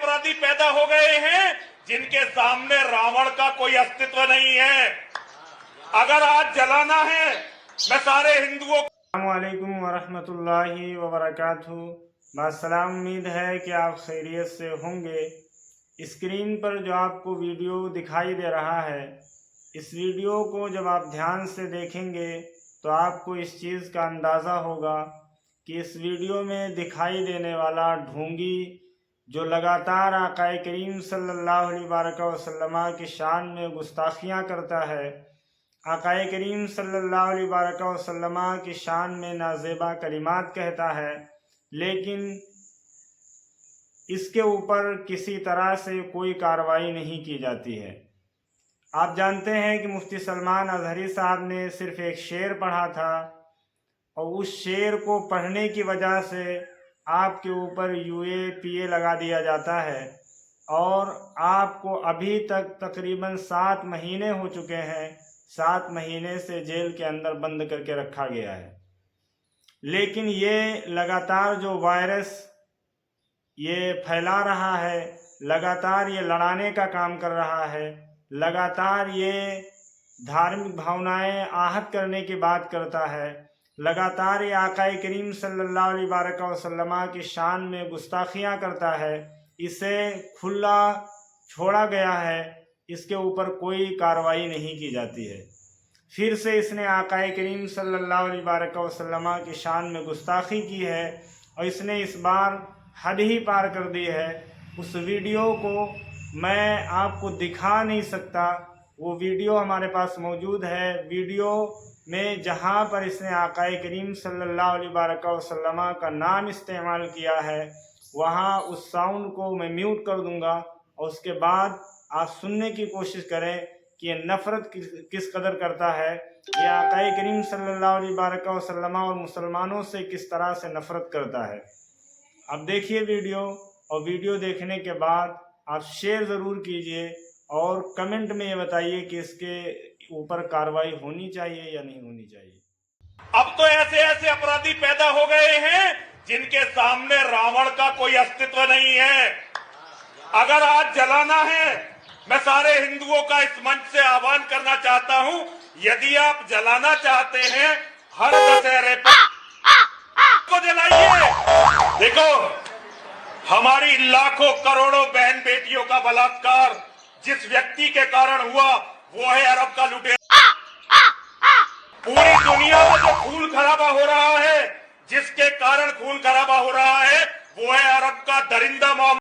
अपराधी पैदा हो गए हैं जिनके सामने रावण का कोई अस्तित्व नहीं है। अगर आज जलाना है, मैं सारे हिंदुओं अस्सलामुअलैकुम वरहमतुल्लाहि वबरकातुहू। बासलाम, उम्मीद है कि आप खैरियत से होंगे। स्क्रीन पर जो आपको वीडियो दिखाई दे रहा है, इस वीडियो को जब आप ध्यान से देखेंगे तो आपको इस चीज़ का अंदाज़ा होगा कि इस वीडियो में दिखाई देने वाला ढोंगी जो लगातार आक़ाए करीम सल्लल्लाहु अलैहि वसल्लम की शान में गुस्ताखियाँ करता है, आक़ाए करीम सल्लल्लाहु अलैहि वसल्लम की शान में नाज़ेबा कलिमात कहता है, लेकिन इसके ऊपर किसी तरह से कोई कार्रवाई नहीं की जाती है। आप जानते हैं कि मुफ्ती सलमान अज़हरी साहब ने सिर्फ़ एक शेर पढ़ा था और उस शेर को पढ़ने की वजह से आपके ऊपर UAPA लगा दिया जाता है और आपको अभी तक तकरीबन 7 महीने हो चुके हैं। 7 महीने से जेल के अंदर बंद करके रखा गया है। लेकिन ये लगातार जो वायरस ये फैला रहा है, लगातार ये लड़ाने का काम कर रहा है, लगातार ये धार्मिक भावनाएं आहत करने की बात करता है, लगातार ये आक़ाए करीम सल्लल्लाहु अलैहि वसल्लम की शान में गुस्ताखियाँ करता है। इसे खुला छोड़ा गया है, इसके ऊपर कोई कार्रवाई नहीं की जाती है। फिर से इसने आक़ाए करीम सल्लल्लाहु अलैहि वसल्लम की शान में गुस्ताखी की है और इसने इस बार हद ही पार कर दी है। उस वीडियो को मैं आपको दिखा नहीं सकता, वो वीडियो हमारे पास मौजूद है। वीडियो में जहाँ पर इसने आक़ाए करीम सल्लल्लाहु अलैहि वसल्लम का नाम इस्तेमाल किया है, वहाँ उस साउंड को मैं म्यूट कर दूँगा और उसके बाद आप सुनने की कोशिश करें कि ये नफ़रत किस कदर करता है, ये आक़ाए करीम सल्लल्लाहु अलैहि वसल्लम और मुसलमानों से किस तरह से नफ़रत करता है। अब देखिए वीडियो, और वीडियो देखने के बाद आप शेयर ज़रूर कीजिए और कमेंट में ये बताइए कि इसके ऊपर कार्रवाई होनी चाहिए या नहीं होनी चाहिए। अब तो ऐसे ऐसे अपराधी पैदा हो गए हैं जिनके सामने रावण का कोई अस्तित्व नहीं है। अगर आज जलाना है, मैं सारे हिंदुओं का इस मंच से आह्वान करना चाहता हूं, यदि आप जलाना चाहते हैं, हर दशहरे पर को जलाइए। देखो, हमारी लाखों करोड़ों बहन बेटियों का बलात्कार जिस व्यक्ति के कारण हुआ वो है अरब का लुटेरा। पूरी दुनिया में जो खून खराबा हो रहा है, जिसके कारण खून खराबा हो रहा है, वो है अरब का दरिंदा